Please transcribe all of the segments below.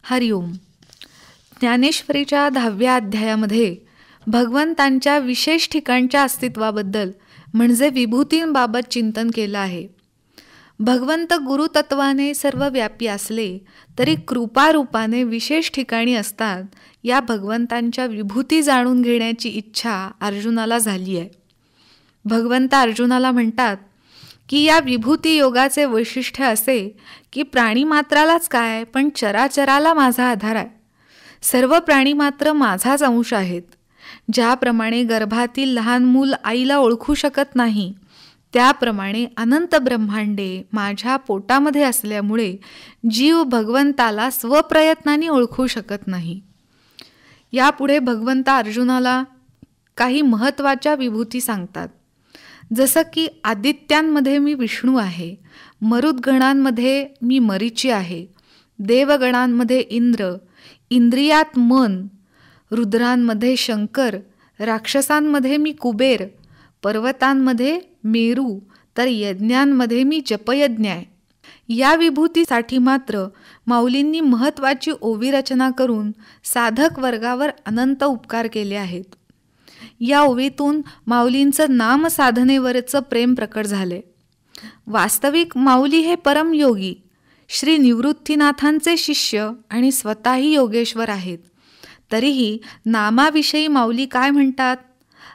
हरिओम. ज्ञानेश्वरीच्या 10व्या अध्यायामध्ये भगवंतांच्या विशेष ठिकाणच्या अस्तित्वाबद्दल म्हणजे विभूतींबाबत चिंतन केलं आहे. भगवंत गुरुतत्वाने सर्व व्यापी असले तरी कृपारूपाने विशेष ठिकाणी असतात. या भगवंतांच्या विभूती जाणून घेण्याची इच्छा अर्जुनाला झाली आहे. भगवंत अर्जुनाला म्हणतात की या विभूती योगाचे वैशिष्ट्य असे की प्राणीमात्रालाच काय पण चराचराला माझा आधार आहे. सर्व प्राणीमात्र माझाच अंश आहेत. ज्याप्रमाणे गर्भातील लहान मूल आईला ओळखू शकत नाही त्याप्रमाणे अनंत ब्रह्मांडे माझ्या पोटामध्ये असल्यामुळे जीव भगवंताला स्वप्रयत्नाने ओळखू शकत नाही. यापुढे भगवंत अर्जुनाला काही महत्त्वाच्या विभूती सांगतात. जसं की आदित्यांमध्ये मी विष्णू आहे, मरुद्गणांमध्ये मी मरीची आहे, देवगणांमध्ये इंद्र, इंद्रियात मन, रुद्रांमध्ये शंकर, राक्षसांमध्ये मी कुबेर, पर्वतांमध्ये मेरू, तर यज्ञांमध्ये मी जपयज्ञ आहे. या विभूतीसाठी मात्र माऊलींनी महत्त्वाची ओवी रचना करून साधक वर्गावर अनंत उपकार केले आहेत. या ओवीतून माऊलींचं नामसाधनेवरचं प्रेम प्रकट झाले. वास्तविक माऊली हे परमयोगी श्री निवृत्तीनाथांचे शिष्य आणि स्वतःही योगेश्वर आहेत. तरीही नामाविषयी माऊली काय म्हणतात?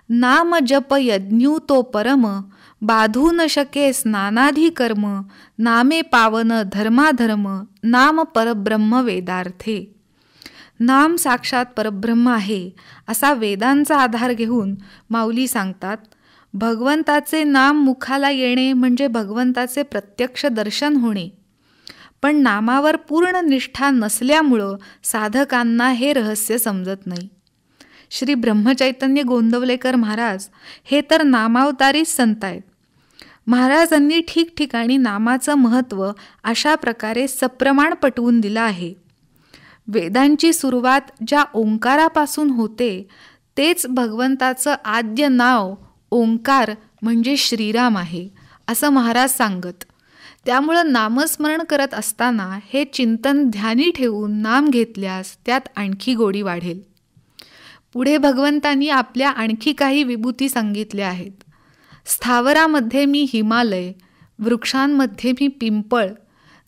नाम जप यज्ञू तो परम, बाधू न शके स्नानाधी कर्म, नामे पावन धर्माधर्म, नाम परब्रह्म वेदार्थे. नाम साक्षात परब्रह्म आहे असा वेदांचा आधार घेऊन माऊली सांगतात, भगवंताचे नाम मुखाला येणे म्हणजे भगवंताचे प्रत्यक्ष दर्शन होणे. पण नामावर पूर्ण निष्ठा नसल्यामुळं साधकांना हे रहस्य समजत नाही. श्री ब्रह्मचैतन्य गोंदवलेकर महाराज हे तर नामावतारीच संत आहेत. महाराजांनी ठिकठिकाणी नामाचं महत्त्व अशा प्रकारे सप्रमाण पटवून दिलं आहे. वेदांची सुरुवात ज्या ओंकारापासून होते तेच भगवंताचं आद्य नाव ओंकार म्हणजे श्रीराम आहे असं महाराज सांगत. त्यामुळं नामस्मरण करत असताना हे चिंतन ध्यानी ठेवून नाम घेतल्यास त्यात आणखी गोडी वाढेल. पुढे भगवंतांनी आपल्या आणखी काही विभूती सांगितल्या आहेत. स्थावरामध्ये मी हिमालय, वृक्षांमध्ये मी पिंपळ,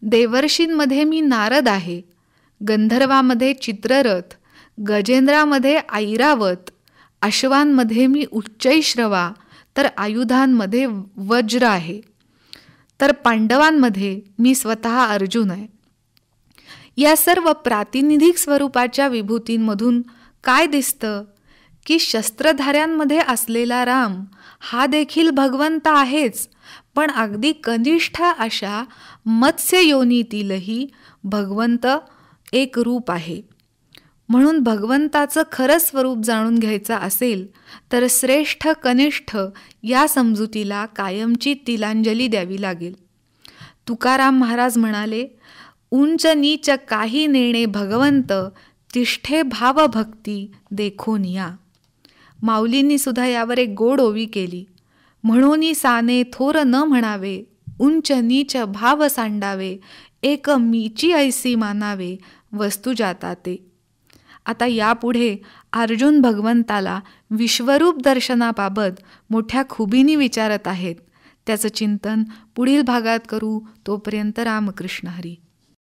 देवर्षींमध्ये मी नारद आहे, गंधर्वामध्ये चित्ररथ, गजेंद्रामध्ये ऐरावत, अश्वांमध्ये मी उच्चैश्रवा, तर आयुधांमध्ये वज्र आहे, तर पांडवांमध्ये मी स्वतः अर्जुन आहे. या सर्व प्रातिनिधिक स्वरूपाच्या विभूतींमधून काय दिसतं की शस्त्रधाऱ्यांमध्ये असलेला राम हा देखील भगवंत आहेच, पण अगदी कनिष्ठ अशा मत्स्य योनीतीलही भगवंत एक रूप आहे. म्हणून भगवंताचं खरं स्वरूप जाणून घ्यायचं असेल तर श्रेष्ठ कनिष्ठ या समजुतीला कायमची तिलांजली द्यावी लागेल. तुकाराम महाराज म्हणाले, उंच नीच काही नेणे भगवंत, तिष्ठे भावभक्ती देखोनिया. माऊलींनी सुद्धा यावर एक गोड ओवी केली. म्हणून साने थोर न म्हणावे, उंच नीच भाव सांडावे, एक मीची ऐसी मानावे, वस्तू जाता ते. आता यापुढे अर्जुन भगवंताला विश्वरूप दर्शनाबाबत मोठ्या खुबीने विचारत आहेत. त्याचं चिंतन पुढील भागात करू. तोपर्यंत रामकृष्ण हरी.